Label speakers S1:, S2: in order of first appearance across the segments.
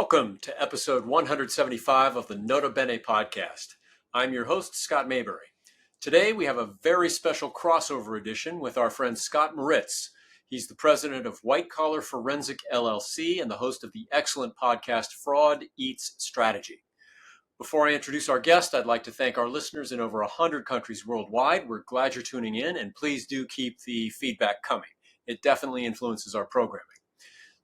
S1: Welcome to episode 175 of the Nota Bene podcast. I'm your host, Scott Maberry. Today we have a very special crossover edition with our friend Scott Moritz. He's the president of White Collar Forensic LLC and the host of the excellent podcast Fraud Eats Strategy. Before I introduce our guest, I'd like to thank our listeners in over 100 countries worldwide. We're glad you're tuning in, and please do keep the feedback coming. It definitely influences our programming.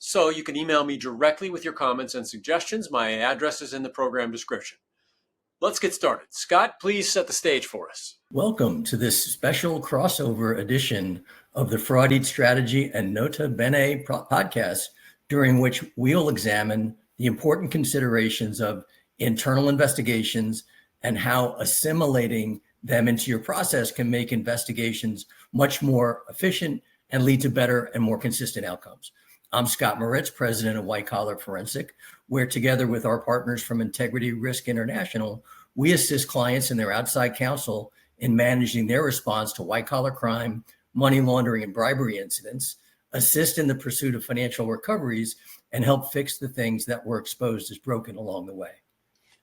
S1: So you can email me directly with your comments and suggestions. My address is in the program description. Let's get started. Scott, please set the stage for us.
S2: Welcome to this special crossover edition of the Fraud Eats Strategy and Nota Bene podcast, during which we'll examine the important considerations of internal investigations and how assimilating them into your process can make investigations much more efficient and lead to better and more consistent outcomes. I'm Scott Moritz, president of White Collar Forensic, where together with our partners from Integrity Risk International, we assist clients and their outside counsel in managing their response to white-collar crime, money laundering, and bribery incidents, assist in the pursuit of financial recoveries, and help fix the things that were exposed as broken along the way.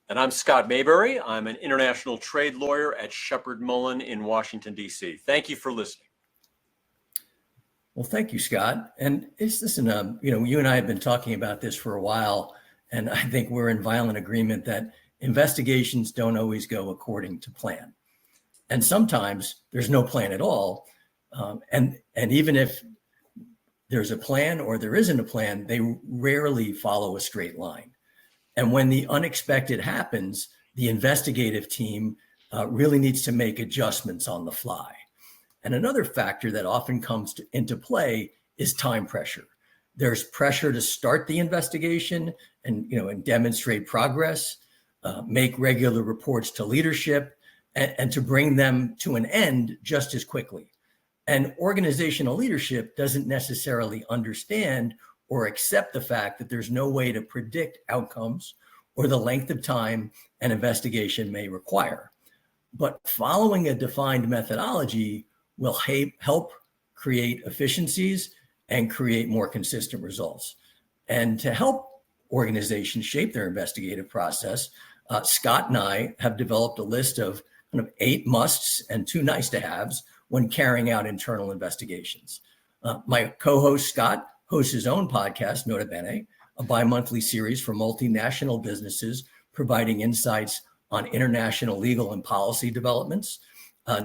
S1: And I'm Scott Maberry. I'm an international trade lawyer at Sheppard Mullin in Washington, D.C. Thank you for listening.
S2: Well, thank you, Scott. And you and I have been talking about this for a while, and I think we're in violent agreement that investigations don't always go according to plan. And sometimes there's no plan at all. And even if there's a plan or there isn't a plan, they rarely follow a straight line. And when the unexpected happens, the investigative team really needs to make adjustments on the fly. And another factor that often comes into play is time pressure. There's pressure to start the investigation and demonstrate progress, make regular reports to leadership, and to bring them to an end just as quickly. And organizational leadership doesn't necessarily understand or accept the fact that there's no way to predict outcomes or the length of time an investigation may require. But following a defined methodology will help create efficiencies and create more consistent results. And to help organizations shape their investigative process, Scott and I have developed a list of 8 musts and 2 nice to haves when carrying out internal investigations. My co-host Scott hosts his own podcast, Nota Bene, a bi-monthly series for multinational businesses providing insights on international legal and policy developments.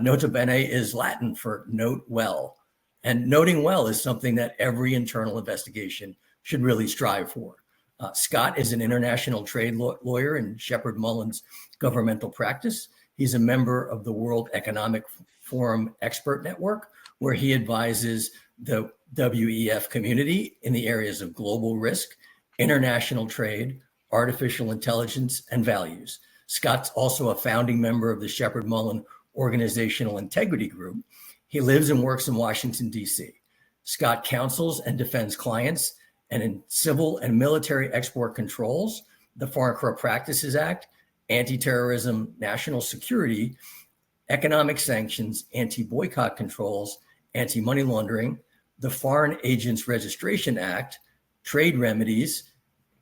S2: Nota Bene is Latin for note well, and noting well is something that every internal investigation should really strive for. Scott is an international trade lawyer in Sheppard Mullin's governmental practice. He's a member of the World Economic Forum Expert Network, where he advises the WEF community in the areas of global risk, international trade, artificial intelligence, and values. Scott's also a founding member of the Sheppard Mullin Organizational Integrity Group. He lives and works in Washington, D.C. Scott counsels and defends clients and in civil and military export controls, the Foreign Corrupt Practices Act, anti-terrorism, national security, economic sanctions, anti-boycott controls, anti-money laundering, the Foreign Agents Registration Act, trade remedies,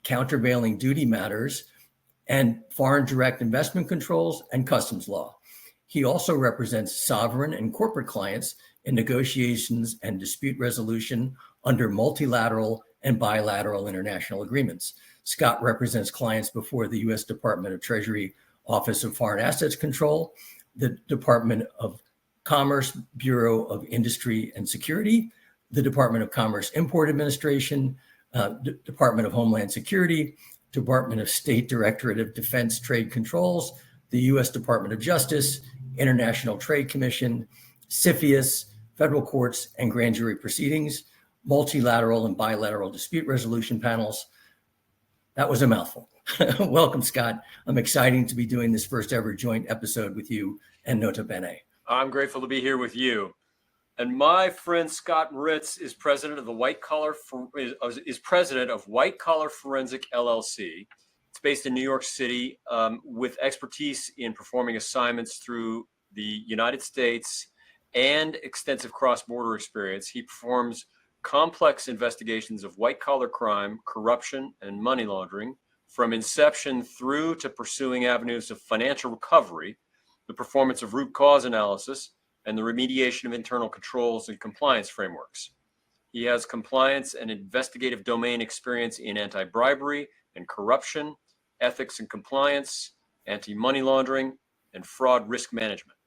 S2: countervailing duty matters, and foreign direct investment controls and customs law. He also represents sovereign and corporate clients in negotiations and dispute resolution under multilateral and bilateral international agreements. Scott represents clients before the U.S. Department of Treasury Office of Foreign Assets Control, the Department of Commerce Bureau of Industry and Security, the Department of Commerce Import Administration, Department of Homeland Security, Department of State Directorate of Defense Trade Controls, the U.S. Department of Justice, International Trade Commission, CFIUS, federal courts and grand jury proceedings, multilateral and bilateral dispute resolution panels. That was a mouthful. Welcome, Scott. I'm excited to be doing this first ever joint episode with you and Nota Bene.
S1: I'm grateful to be here with you. And my friend Scott Moritz is president of White Collar Forensic LLC. It's based in New York City with expertise in performing assignments through the United States and extensive cross-border experience. He performs complex investigations of white-collar crime, corruption, and money laundering from inception through to pursuing avenues of financial recovery, the performance of root cause analysis, and the remediation of internal controls and compliance frameworks. He has compliance and investigative domain experience in anti-bribery and corruption, ethics and compliance, anti-money laundering, and fraud risk management.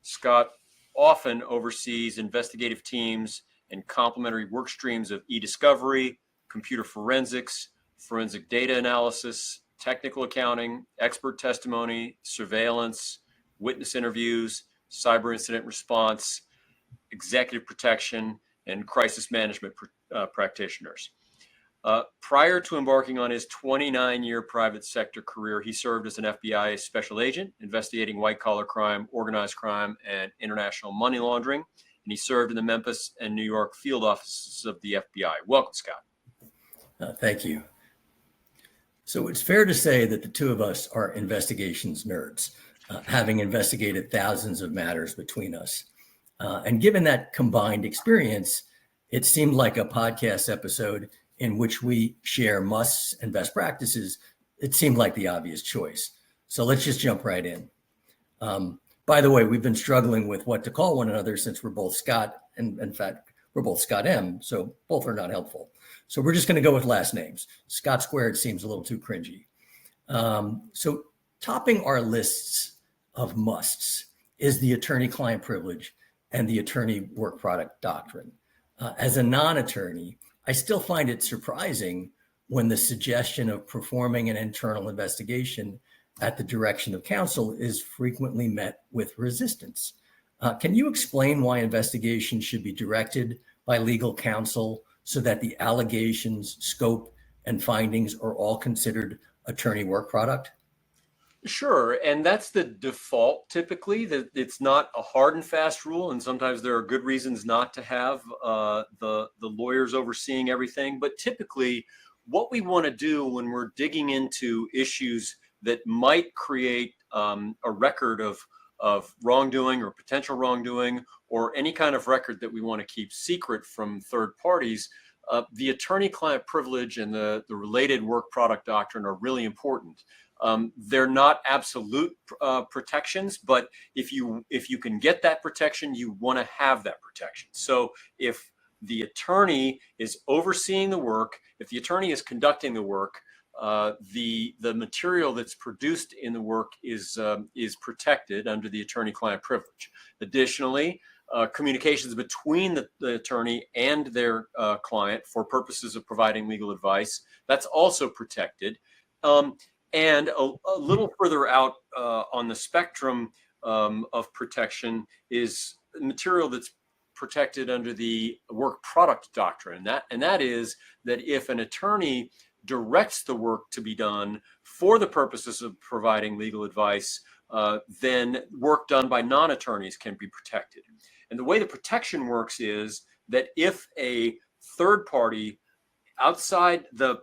S1: Scott often oversees investigative teams and complementary work streams of e-discovery, computer forensics, forensic data analysis, technical accounting, expert testimony, surveillance, witness interviews, cyber incident response, executive protection, and crisis management practitioners. Prior to embarking on his 29-year private sector career, he served as an FBI special agent investigating white-collar crime, organized crime, and international money laundering. And he served in the Memphis and New York field offices of the FBI. Welcome, Scott.
S2: Thank you. So it's fair to say that the two of us are investigations nerds, having investigated thousands of matters between us. And given that combined experience, it seemed like a podcast episode in which we share musts and best practices. It seemed like the obvious choice. So let's just jump right in. By the way, we've been struggling with what to call one another since we're both Scott, and in fact, we're both Scott M, so both are not helpful. So we're just going to go with last names. Scott squared seems a little too cringy. So topping our lists of musts is the attorney-client privilege and the attorney work product doctrine. As a non-attorney, I still find it surprising when the suggestion of performing an internal investigation at the direction of counsel is frequently met with resistance. Can you explain why investigations should be directed by legal counsel so that the allegations, scope, and findings are all considered attorney work product?
S1: Sure, and that's the default typically, that it's not a hard and fast rule, and sometimes there are good reasons not to have the lawyers overseeing everything. But typically, what we want to do when we're digging into issues that might create a record of wrongdoing or potential wrongdoing, or any kind of record that we want to keep secret from third parties, the attorney-client privilege and the related work product doctrine are really important. They're not absolute protections, but if you can get that protection, you want to have that protection. So if the attorney is overseeing the work, if the attorney is conducting the work, the material that's produced in the work is protected under the attorney-client privilege. Additionally, communications between the attorney and their client for purposes of providing legal advice, that's also protected. And a little further out on the spectrum of protection is material that's protected under the work product doctrine. And that is that if an attorney directs the work to be done for the purposes of providing legal advice, then work done by non-attorneys can be protected. And the way the protection works is that if a third party outside the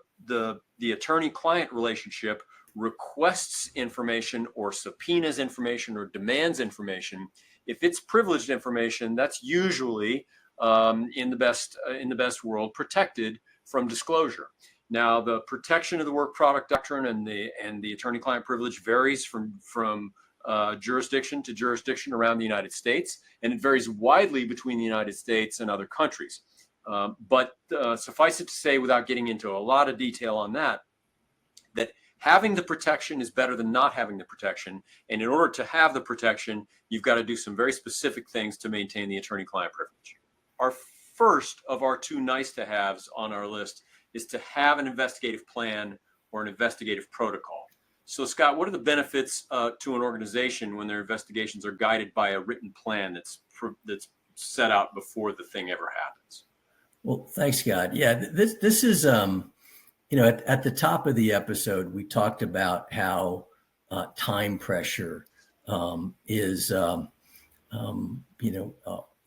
S1: attorney-client relationship requests information or subpoenas information or demands information, if it's privileged information, that's usually in the best world protected from disclosure. Now, the protection of the work product doctrine and the attorney-client privilege varies from jurisdiction to jurisdiction around the United States, and it varies widely between the United States and other countries. But suffice it to say, without getting into a lot of detail on that having the protection is better than not having the protection. And in order to have the protection, you've got to do some very specific things to maintain the attorney-client privilege. Our first of our two nice-to-haves on our list is to have an investigative plan or an investigative protocol. So, Scott, what are the benefits to an organization when their investigations are guided by a written plan that's set out before the thing ever happens?
S2: Well, thanks, Scott. Yeah, this is at the top of the episode, we talked about how time pressure is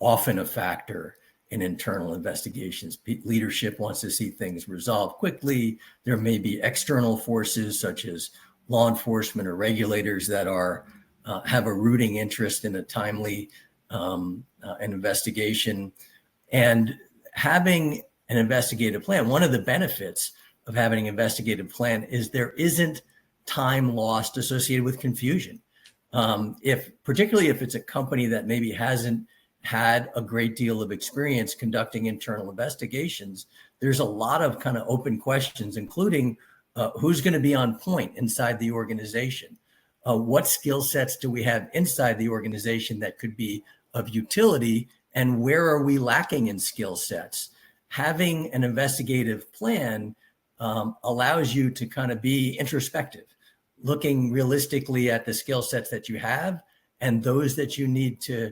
S2: often a factor in internal investigations. Leadership wants to see things resolved quickly. There may be external forces such as law enforcement or regulators that have a rooting interest in a timely an investigation. And having an investigative plan, one of the benefits of having an investigative plan is there isn't time lost associated with confusion. Particularly if it's a company that maybe hasn't had a great deal of experience conducting internal investigations, there's a lot of kind of open questions, including who's going to be on point inside the organization. What skill sets do we have inside the organization that could be of utility, and where are we lacking in skill sets? Having an investigative plan allows you to kind of be introspective, looking realistically at the skill sets that you have and those that you need to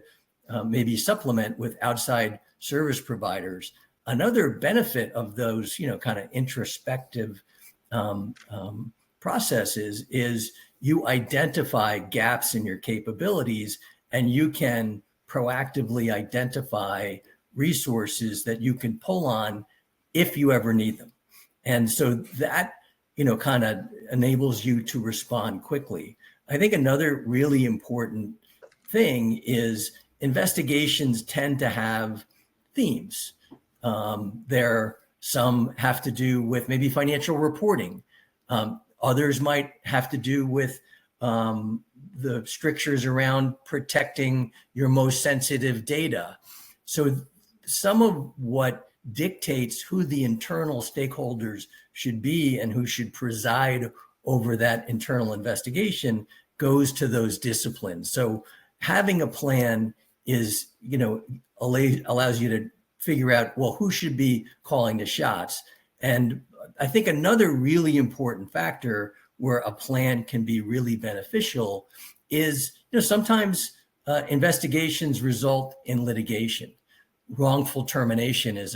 S2: maybe supplement with outside service providers. Another benefit of those, kind of introspective processes is you identify gaps in your capabilities, and you can proactively identify resources that you can pull on if you ever need them. And so that, kind of enables you to respond quickly. I think another really important thing is investigations tend to have themes. Some have to do with maybe financial reporting. Others might have to do with the strictures around protecting your most sensitive data. So some of what dictates who the internal stakeholders should be and who should preside over that internal investigation goes to those disciplines. So having a plan is, allows you to figure out, well, who should be calling the shots. And I think another really important factor where a plan can be really beneficial is, sometimes investigations result in litigation. Wrongful termination is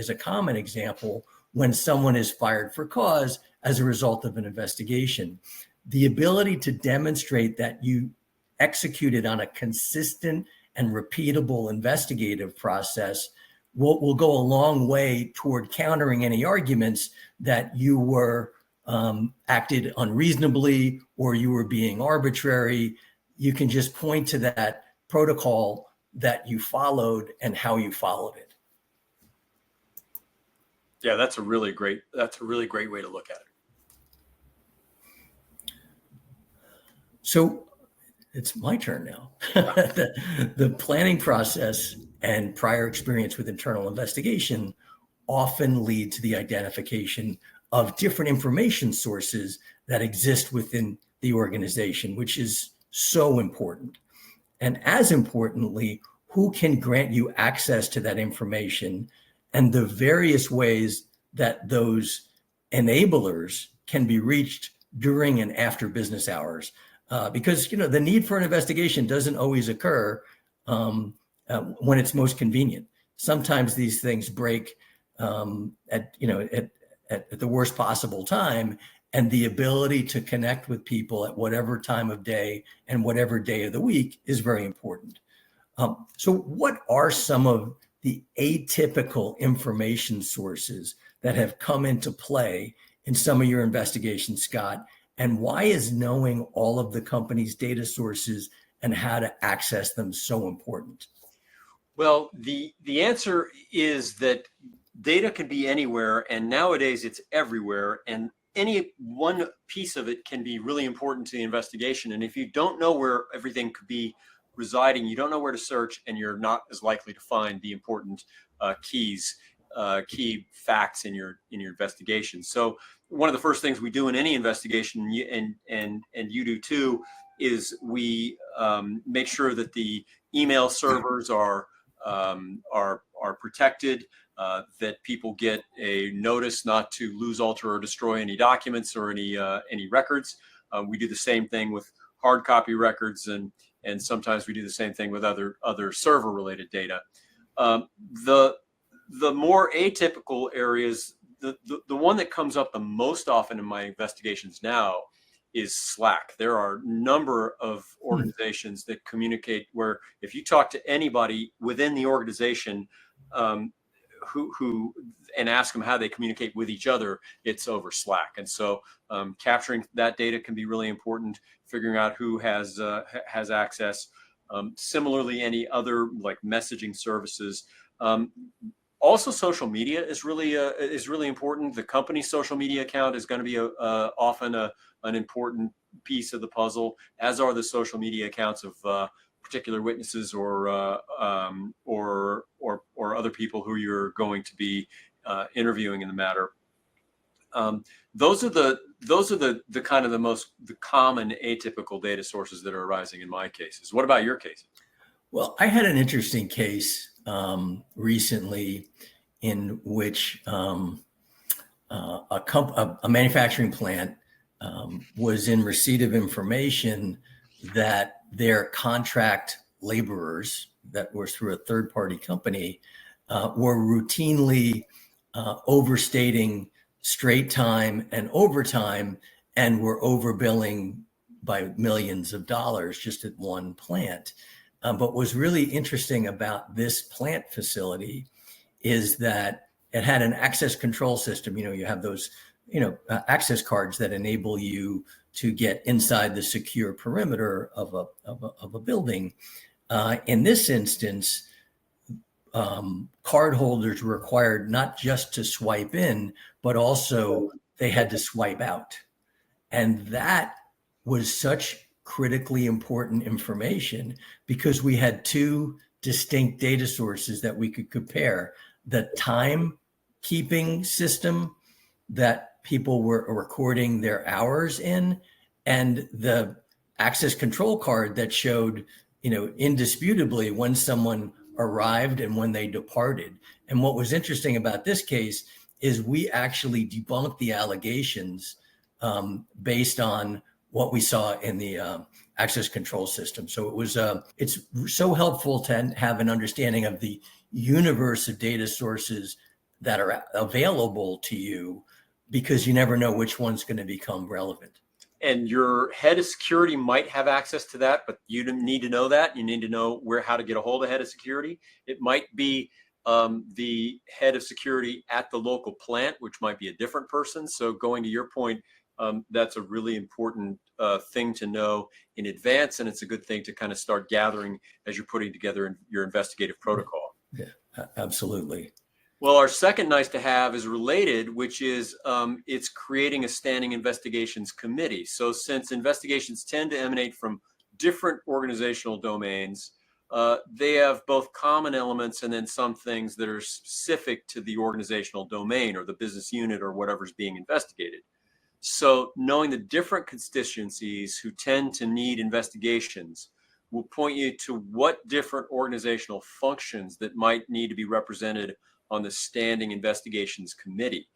S2: a common example when someone is fired for cause as a result of an investigation. The ability to demonstrate that you executed on a consistent and repeatable investigative process will go a long way toward countering any arguments that you were acted unreasonably or you were being arbitrary. You can just point to that protocol that you followed and how you followed it.
S1: Yeah, that's a really great way to look at it.
S2: So it's my turn now. The planning process and prior experience with internal investigation often lead to the identification of different information sources that exist within the organization, which is so important. And as importantly, who can grant you access to that information and the various ways that those enablers can be reached during and after business hours. Because, the need for an investigation doesn't always occur when it's most convenient. Sometimes these things break at the worst possible time, and the ability to connect with people at whatever time of day and whatever day of the week is very important. So what are some of the atypical information sources that have come into play in some of your investigations, Scott? And why is knowing all of the company's data sources and how to access them so important?
S1: Well, the answer is that data can be anywhere, and nowadays it's everywhere, and any one piece of it can be really important to the investigation. And if you don't know where everything could be residing, you don't know where to search, and you're not as likely to find the important key facts in your investigation. So one of the first things we do in any investigation, and you do too, is we make sure that the email servers are protected, that people get a notice not to lose, alter, or destroy any documents or any records. We do the same thing with hard copy records, and sometimes we do the same thing with other server related data. The more atypical areas, the one that comes up the most often in my investigations now is Slack. There are a number of organizations that communicate where if you talk to anybody within the organization who and ask them how they communicate with each other, it's over Slack. And so capturing that data can be really important, figuring out who has access. Similarly, any other like messaging services. Also, social media is really important. The company's social media account is going to be often an important piece of the puzzle, as are the social media accounts of particular witnesses or other people who you're going to be interviewing in the matter. Those are the kind of the common atypical data sources that are arising in my cases. What about your cases?
S2: Well, I had an interesting case recently in which a manufacturing plant was in receipt of information that their contract laborers that were through a third-party company were routinely overstating straight time and overtime, and were overbilling by millions of dollars just at one plant. But what was really interesting about this plant facility is that it had an access control system. You have those, access cards that enable you to get inside the secure perimeter of a building. In this instance, cardholders were required not just to swipe in, but also they had to swipe out. And that was such critically important information because we had two distinct data sources that we could compare: the timekeeping system that people were recording their hours in, and the access control card that showed, indisputably when someone arrived and when they departed. And what was interesting about this case is we actually debunked the allegations based on what we saw in the access control system. So it's so helpful to have an understanding of the universe of data sources that are available to you, because you never know which one's going to become relevant.
S1: And your head of security might have access to that, but you need to know that. You need to know how to get a hold of head of security. It might be the head of security at the local plant, which might be a different person. So going to your point, that's a really important thing to know in advance, and it's a good thing to kind of start gathering as you're putting together your investigative protocol.
S2: Yeah, absolutely.
S1: Well, our second nice to have is related, which is it's creating a standing investigations committee. So since investigations tend to emanate from different organizational domains, they have both common elements and then some things that are specific to the organizational domain or the business unit or whatever's being investigated. So knowing the different constituencies who tend to need investigations will point you to what different organizational functions that might need to be represented on the Standing Investigations Committee.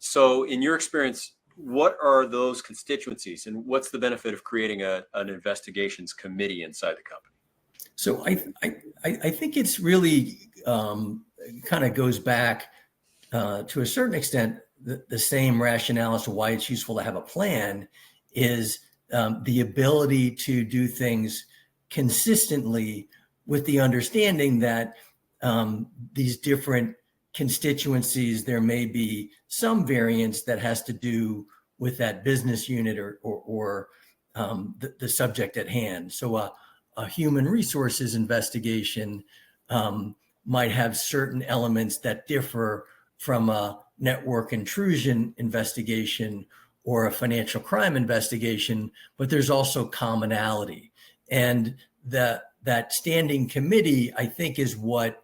S1: So in your experience, what are those constituencies and what's the benefit of creating an investigations committee inside the company?
S2: So I think it's really kind of goes back to a certain extent, the same rationale as to why it's useful to have a plan is the ability to do things consistently with the understanding that these different constituencies, there may be some variance that has to do with that business unit or the subject at hand. So a human resources investigation might have certain elements that differ from a network intrusion investigation or a financial crime investigation, but there's also commonality. And that standing committee, I think, is what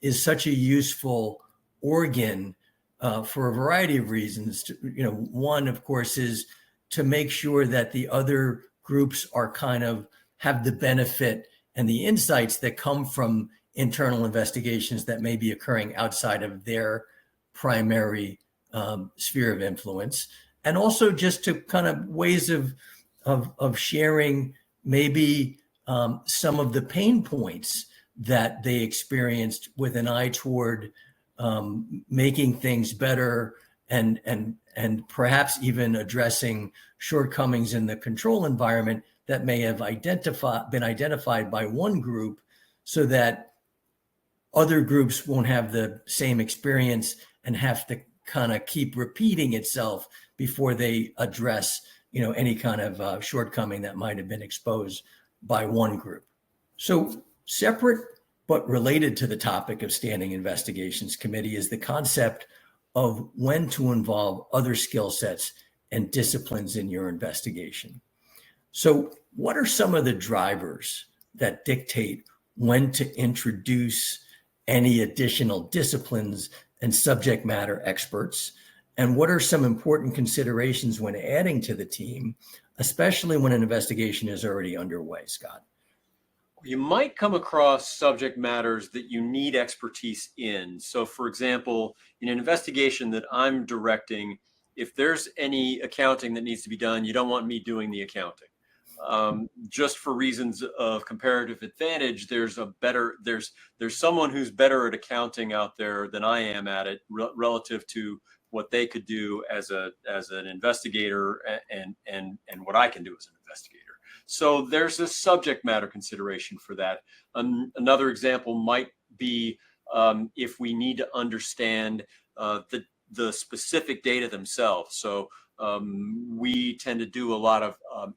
S2: is such a useful organ for a variety of reasons. One, of course, is to make sure that the other groups are kind of have the benefit and the insights that come from internal investigations that may be occurring outside of their primary sphere of influence, and also just to kind of ways of sharing maybe some of the pain points that they experienced with an eye toward making things better and perhaps even addressing shortcomings in the control environment that may have been identified by one group, so that other groups won't have the same experience and have to kind of keep repeating itself before they address, any kind of shortcoming that might have been exposed by one group. So separate But related to the topic of standing investigations committee is the concept of when to involve other skill sets and disciplines in your investigation. So what are some of the drivers that dictate when to introduce any additional disciplines and subject matter experts? And what are some important considerations when adding to the team, especially when an investigation is already underway, Scott?
S1: You might come across subject matters that you need expertise in. So, for example, in an investigation that I'm directing, if there's any accounting that needs to be done, you don't want me doing the accounting. Just for reasons of comparative advantage, there's someone who's better at accounting out there than I am at it relative to what they could do as an investigator and what I can do as an investigator. So there's a subject matter consideration for that. Another example might be if we need to understand the specific data themselves. So we tend to do a lot of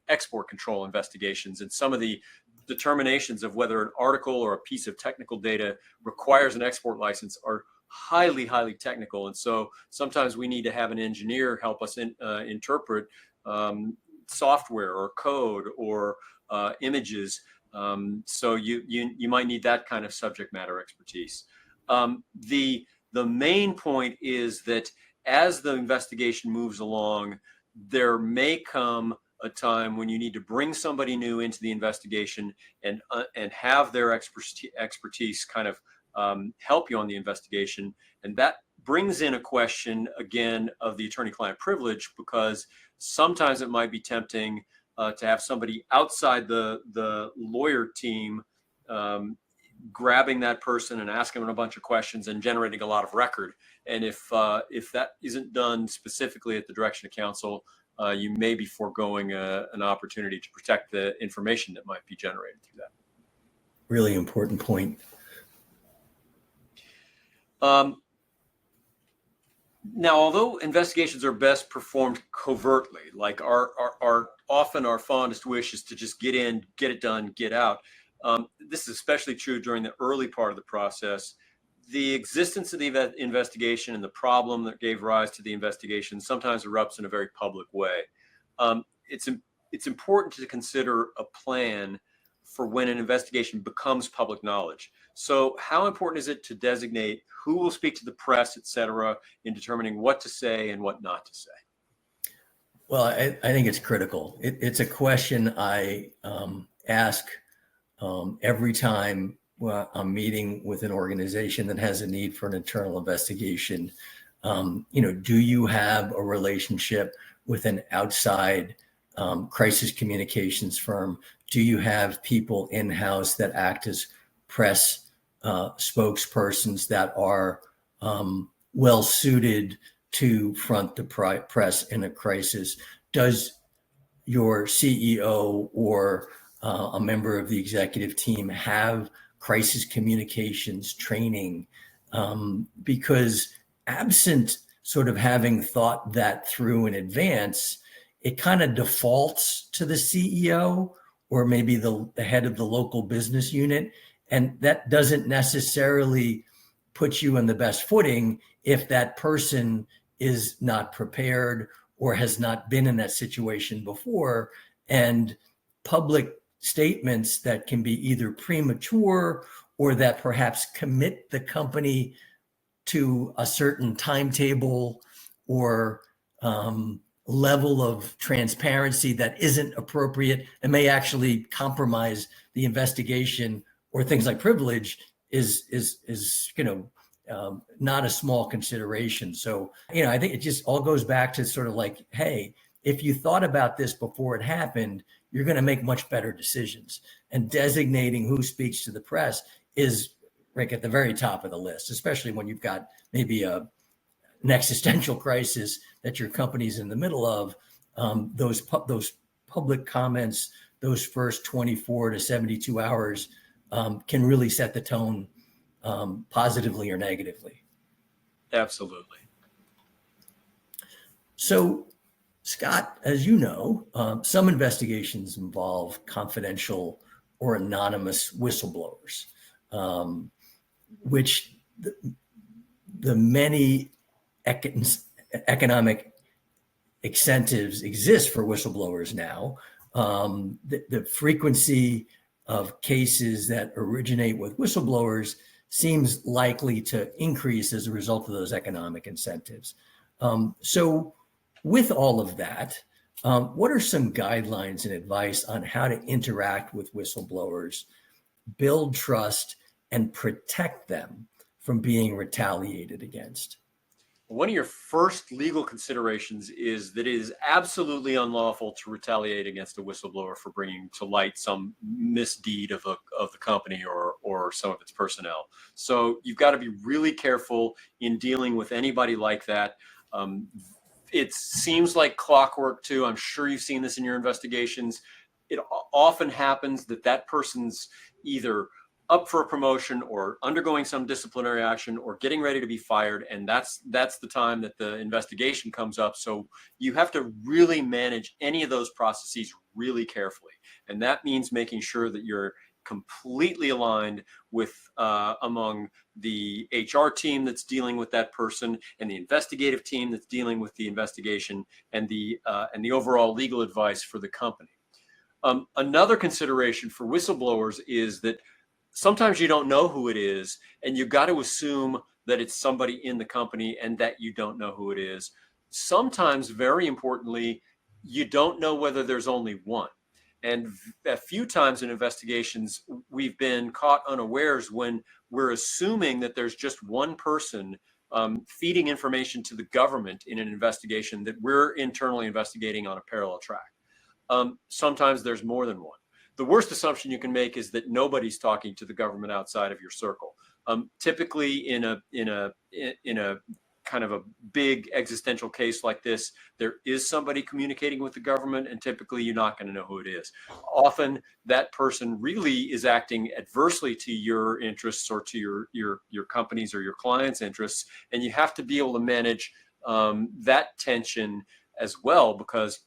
S1: export control investigations, and some of the determinations of whether an article or a piece of technical data requires an export license are highly, highly technical. And so sometimes we need to have an engineer help us interpret software or code or images. So you might need that kind of subject matter expertise. The main point is that as the investigation moves along, there may come a time when you need to bring somebody new into the investigation and have their expertise kind of help you on the investigation. And that brings in a question again of the attorney-client privilege, because sometimes it might be tempting to have somebody outside the lawyer team grabbing that person and asking them a bunch of questions and generating a lot of record. And if that isn't done specifically at the direction of counsel, you may be foregoing an opportunity to protect the information that might be generated through that.
S2: Really important point.
S1: Now, although investigations are best performed covertly, like often our fondest wish is to just get in, get it done, get out. This is especially true during the early part of the process. The existence of the investigation and the problem that gave rise to the investigation sometimes erupts in a very public way. It's important to consider a plan for when an investigation becomes public knowledge. So how important is it to designate who will speak to the press, et cetera, in determining what to say and what not to say?
S2: Well, I think it's critical. It's a question I ask every time I'm meeting with an organization that has a need for an internal investigation. Do you have a relationship with an outside crisis communications firm? Do you have people in-house that act as press spokespersons that are well suited to front the press in a crisis? Does your CEO or a member of the executive team have crisis communications training? Because absent sort of having thought that through in advance, it kind of defaults to the CEO or maybe the head of the local business unit. And that doesn't necessarily put you on the best footing if that person is not prepared or has not been in that situation before. And public statements that can be either premature or that perhaps commit the company to a certain timetable or level of transparency that isn't appropriate and may actually compromise the investigation, or things like privilege is not a small consideration. So, I think it just all goes back to sort of like, hey, if you thought about this before it happened, you're going to make much better decisions. And designating who speaks to the press is right at the very top of the list, especially when you've got maybe an existential crisis that your company's in the middle of. Those public comments, those first 24 to 72 hours can really set the tone positively or negatively.
S1: Absolutely.
S2: So, Scott, as you know, some investigations involve confidential or anonymous whistleblowers. which the many economic incentives exist for whistleblowers now. The frequency of cases that originate with whistleblowers seems likely to increase as a result of those economic incentives. So with all of that, what are some guidelines and advice on how to interact with whistleblowers, build trust, and protect them from being retaliated against?
S1: One of your first legal considerations is that it is absolutely unlawful to retaliate against a whistleblower for bringing to light some misdeed of the company or some of its personnel. So you've got to be really careful in dealing with anybody like that. It seems like clockwork too. I'm sure you've seen this in your investigations. It often happens that person's either up for a promotion or undergoing some disciplinary action or getting ready to be fired. And that's the time that the investigation comes up. So you have to really manage any of those processes really carefully. And that means making sure that you're completely aligned with among the HR team that's dealing with that person and the investigative team that's dealing with the investigation and the overall legal advice for the company. Another consideration for whistleblowers is that sometimes you don't know who it is, and you've got to assume that it's somebody in the company and that you don't know who it is. Sometimes, very importantly, you don't know whether there's only one. And a few times in investigations, we've been caught unawares when we're assuming that there's just one person feeding information to the government in an investigation that we're internally investigating on a parallel track. Sometimes there's more than one. The worst assumption you can make is that nobody's talking to the government outside of your circle. Typically, in a kind of a big existential case like this, there is somebody communicating with the government, and typically you're not going to know who it is. Often, that person really is acting adversely to your interests or to your company's or your client's interests, and you have to be able to manage that tension as well, because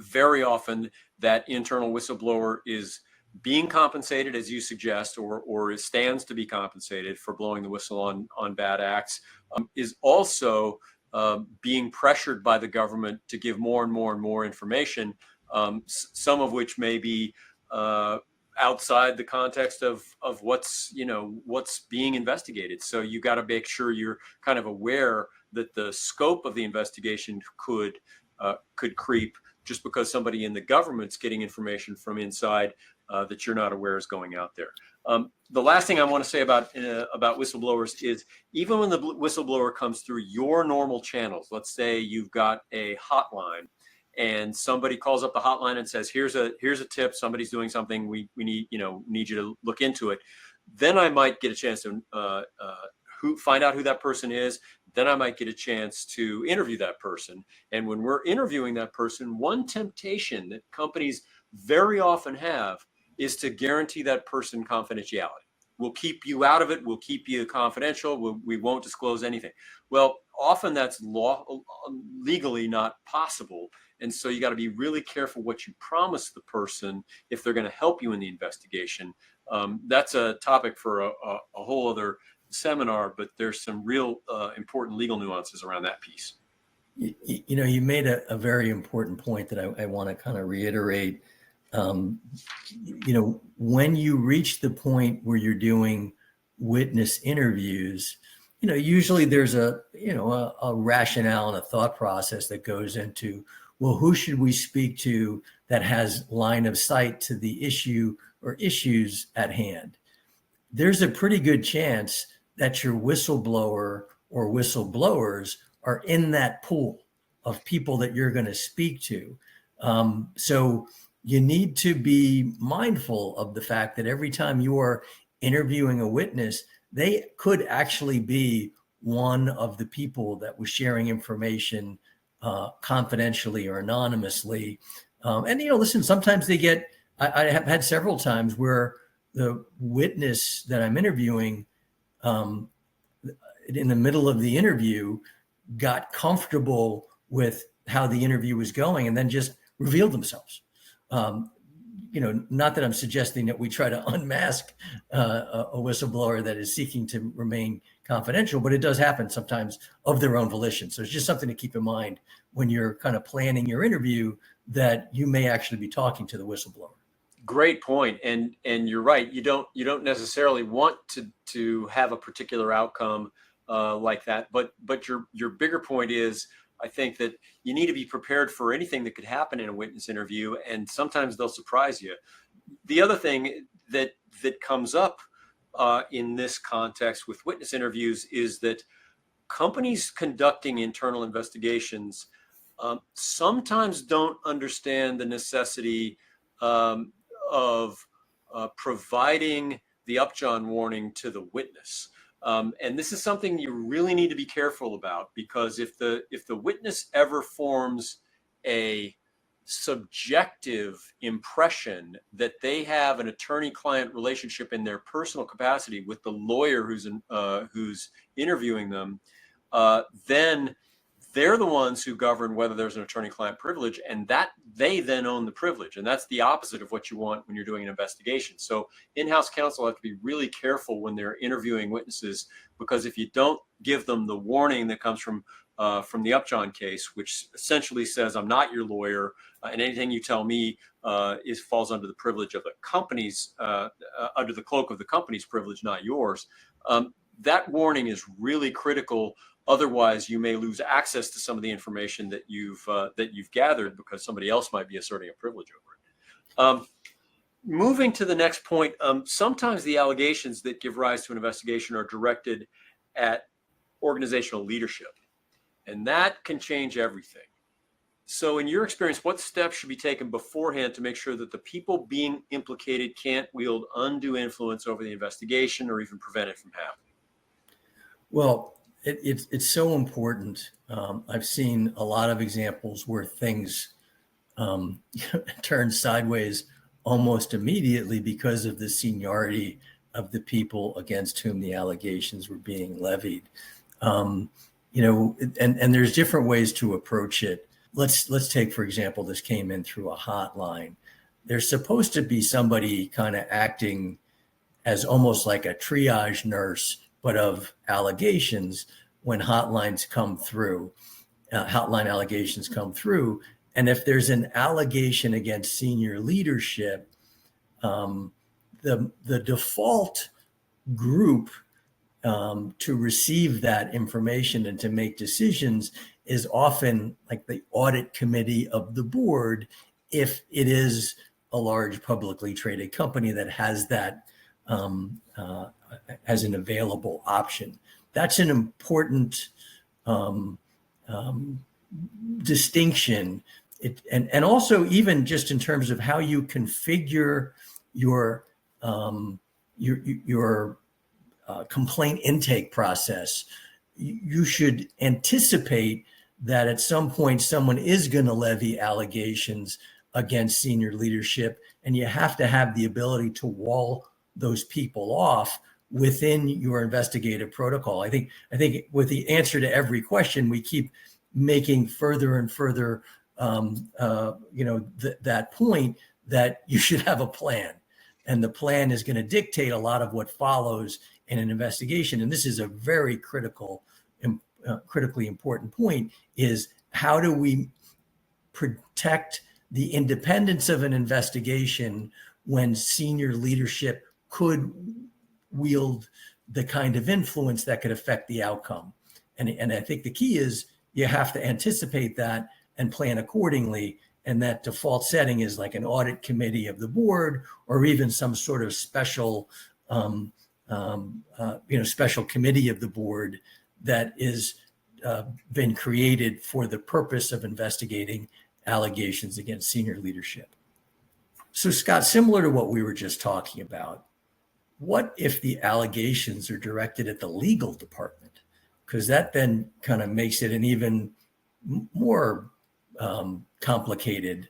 S1: very often that internal whistleblower is being compensated, as you suggest, or stands to be compensated for blowing the whistle on bad acts, is also being pressured by the government to give more and more and more information, some of which may be outside the context of what's being investigated. So you got to make sure you're kind of aware that the scope of the investigation could creep just because somebody in the government's getting information from inside that you're not aware is going out there. The last thing I want to say about whistleblowers is, even when the whistleblower comes through your normal channels, let's say you've got a hotline and somebody calls up the hotline and says, here's a tip, somebody's doing something, we need you to look into it. Then I might get a chance to find out who that person is. Then I might get a chance to interview that person. And when we're interviewing that person, one temptation that companies very often have is to guarantee that person confidentiality. We'll keep you out of it. We'll keep you confidential. We won't disclose anything. Well, often that's legally not possible. And so you got to be really careful what you promise the person if they're going to help you in the investigation. That's a topic for a whole other seminar, but there's some real important legal nuances around that piece.
S2: You made a very important point that I want to kind of reiterate. When you reach the point where you're doing witness interviews, usually there's a rationale and a thought process that goes into, well, who should we speak to that has line of sight to the issue or issues at hand? There's a pretty good chance that your whistleblower or whistleblowers are in that pool of people that you're going to speak to. So you need to be mindful of the fact that every time you are interviewing a witness, they could actually be one of the people that was sharing information confidentially or anonymously. Listen, sometimes they get, I have had several times where the witness that I'm interviewing in the middle of the interview got comfortable with how the interview was going and then just revealed themselves. not that I'm suggesting that we try to unmask a whistleblower that is seeking to remain confidential, but it does happen sometimes of their own volition. So it's just something to keep in mind when you're kind of planning your interview, that you may actually be talking to the whistleblower.
S1: Great point. And you're right. You don't necessarily want to have a particular outcome like that. But your bigger point is, I think that you need to be prepared for anything that could happen in a witness interview, and sometimes they'll surprise you. The other thing that comes up in this context with witness interviews is that companies conducting internal investigations sometimes don't understand the necessity of providing the upjohn warning to the witness. And this is something you really need to be careful about, because if the witness ever forms a subjective impression that they have an attorney-client relationship in their personal capacity with the lawyer who's interviewing them, then they're the ones who govern whether there's an attorney-client privilege, and that they then own the privilege. And that's the opposite of what you want when you're doing an investigation. So in-house counsel have to be really careful when they're interviewing witnesses, because if you don't give them the warning that comes from the Upjohn case, which essentially says, I'm not your lawyer, and anything you tell me falls under the privilege of the company's, under the cloak of the company's privilege, not yours. That warning is really critical. Otherwise, you may lose access to some of the information that you've gathered, because somebody else might be asserting a privilege over it. Moving to the next point, sometimes the allegations that give rise to an investigation are directed at organizational leadership, and that can change everything. So in your experience, what steps should be taken beforehand to make sure that the people being implicated can't wield undue influence over the investigation or even prevent it from happening?
S2: Well, it's so important. I've seen a lot of examples where things turn sideways almost immediately because of the seniority of the people against whom the allegations were being levied. And there's different ways to approach it. Let's take, for example, this came in through a hotline. There's supposed to be somebody kind of acting as almost like a triage nurse, but of allegations when hotline allegations come through. And if there's an allegation against senior leadership, the default group to receive that information and to make decisions is often like the audit committee of the board, if it is a large publicly traded company that has that as an available option. That's an important distinction. And also, even just in terms of how you configure your complaint intake process, you should anticipate that at some point someone is going to levy allegations against senior leadership, and you have to have the ability to wall those people off within your investigative protocol. I think with the answer to every question, we keep making further and further that point that you should have a plan, and the plan is going to dictate a lot of what follows in an investigation. And this is a very critically important point: is how do we protect the independence of an investigation when senior leadership could wield the kind of influence that could affect the outcome. And I think the key is you have to anticipate that and plan accordingly. And that default setting is like an audit committee of the board, or even some sort of special, special committee of the board that is been created for the purpose of investigating allegations against senior leadership. So, Scott, similar to what we were just talking about, what if the allegations are directed at the legal department? Because that then kind of makes it an even more complicated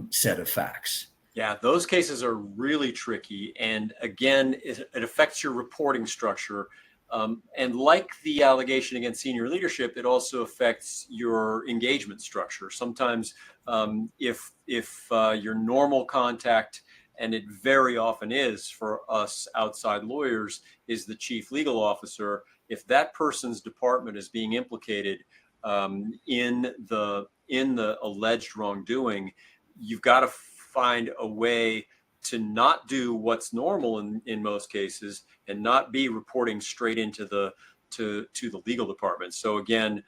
S2: set of facts.
S1: Yeah, those cases are really tricky. And again, it affects your reporting structure. And like the allegation against senior leadership, it also affects your engagement structure. Sometimes if your normal contact, and it very often is for us outside lawyers, is the chief legal officer, if that person's department is being implicated in the alleged wrongdoing, you've got to find a way to not do what's normal in most cases, and not be reporting straight into the to the legal department. So again,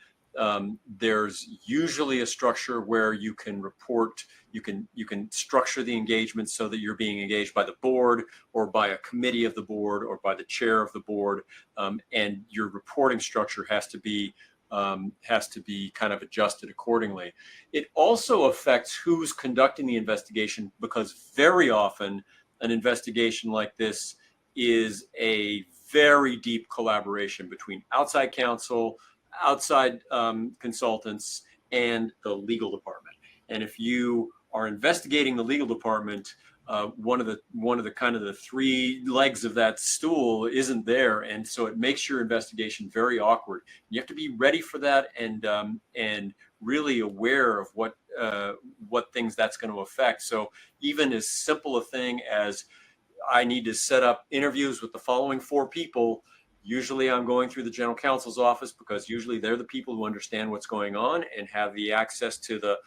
S1: there's usually a structure where you can report, you can structure the engagement so that you're being engaged by the board or by a committee of the board or by the chair of the board, and your reporting structure has to be kind of adjusted accordingly. It also affects who's conducting the investigation, because very often an investigation like this is a very deep collaboration between outside counsel, outside consultants, and the legal department. And if you are investigating the legal department, one of the kind of the three legs of that stool isn't there, and so it makes your investigation very awkward. You have to be ready for that, and really aware of what things that's going to affect. So even as simple a thing as, I need to set up interviews with the following 4 people. Usually I'm going through the general counsel's office, because usually they're the people who understand what's going on and have the access to the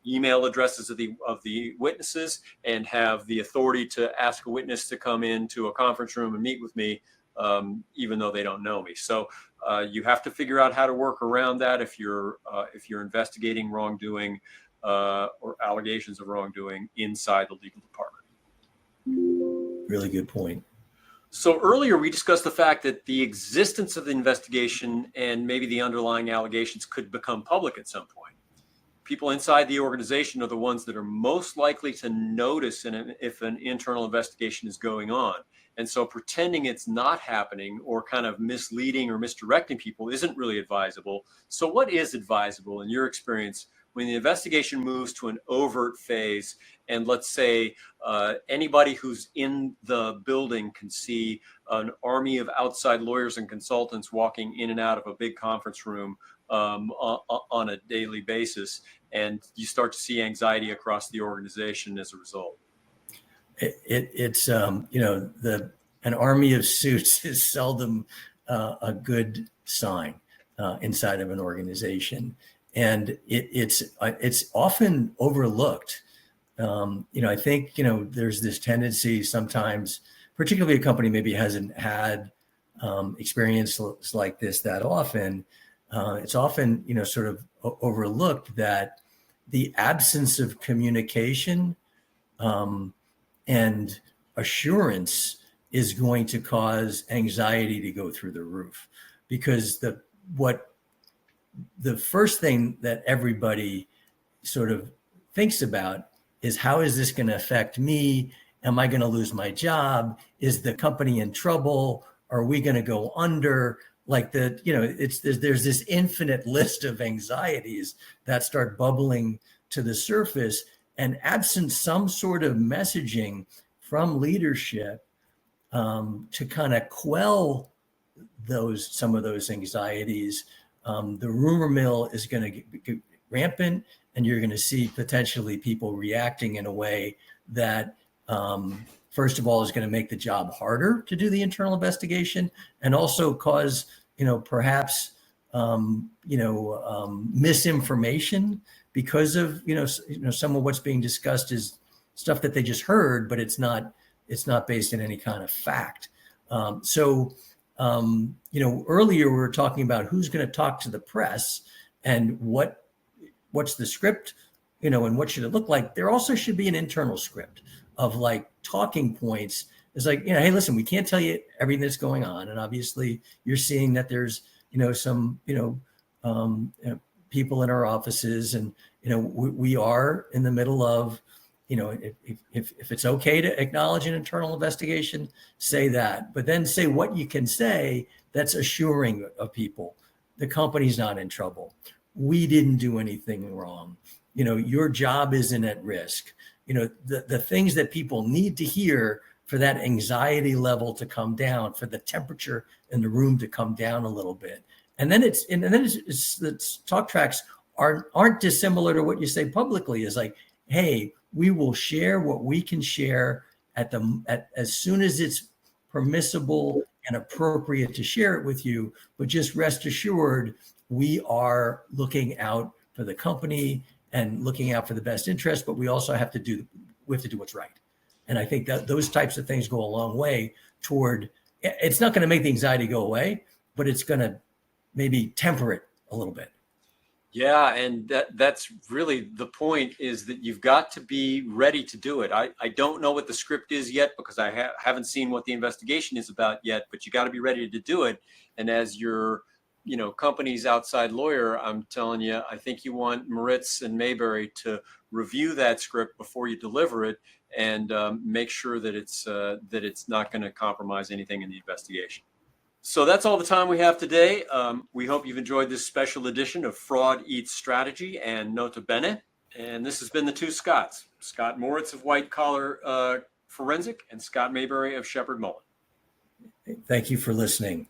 S1: email addresses of the witnesses, and have the authority to ask a witness to come into a conference room and meet with me, even though they don't know me. So you have to figure out how to work around that if you're investigating wrongdoing or allegations of wrongdoing inside the legal department.
S2: Really good point.
S1: So earlier we discussed the fact that the existence of the investigation and maybe the underlying allegations could become public at some point. People inside the organization are the ones that are most likely to notice if an internal investigation is going on. And so pretending it's not happening, or kind of misleading or misdirecting people, isn't really advisable. So what is advisable in your experience when the investigation moves to an overt phase, and let's say anybody who's in the building can see an army of outside lawyers and consultants walking in and out of a big conference room on a daily basis, and you start to see anxiety across the organization as a result?
S2: It's an army of suits is seldom a good sign inside of an organization, and it's often overlooked. I think there's this tendency sometimes, particularly a company maybe hasn't had experience like this that often. It's often sort of overlooked that the absence of communication and assurance is going to cause anxiety to go through the roof, because the first thing that everybody sort of thinks about is, how is this going to affect me? Am I going to lose my job? Is the company in trouble? Are we going to go under? Like there's this infinite list of anxieties that start bubbling to the surface, and absent some sort of messaging from leadership to kind of quell some of those anxieties, the rumor mill is going to get rampant, and you're going to see potentially people reacting in a way that, first of all, is going to make the job harder to do the internal investigation, and also cause, perhaps, misinformation, because of, some of what's being discussed is stuff that they just heard, but it's not based in any kind of fact. Earlier we were talking about who's going to talk to the press and what's the script, and what should it look like. There also should be an internal script of like talking points. It's like, hey, listen, we can't tell you everything that's going on. And obviously you're seeing that there's, some, people in our offices, and, we are in the middle of, if it's okay to acknowledge an internal investigation, say that, but then say what you can say that's assuring of people. The company's not in trouble. We didn't do anything wrong. Your job isn't at risk. The things that people need to hear for that anxiety level to come down, for the temperature in the room to come down a little bit. And then it's talk tracks aren't dissimilar to what you say publicly. Is like, hey, we will share what we can share as soon as it's permissible and appropriate to share it with you. But just rest assured, we are looking out for the company and looking out for the best interest, but we also have to do what's right. And I think that those types of things go a long way toward, it's not going to make the anxiety go away, but it's going to maybe temper it a little bit.
S1: Yeah, and that's really the point, is that you've got to be ready to do it. I don't know what the script is yet, because I haven't seen what the investigation is about yet, but you got to be ready to do it. And as your company's outside lawyer, I'm telling you, I think you want Moritz and Maberry to review that script before you deliver it, and make sure that it's not going to compromise anything in the investigation. So that's all the time we have today. We hope you've enjoyed this special edition of Fraud Eats Strategy and Nota Bene. And this has been the two Scotts, Scott Moritz of White Collar Forensic and Scott Maberry of Shepherd Mullen.
S2: Thank you for listening.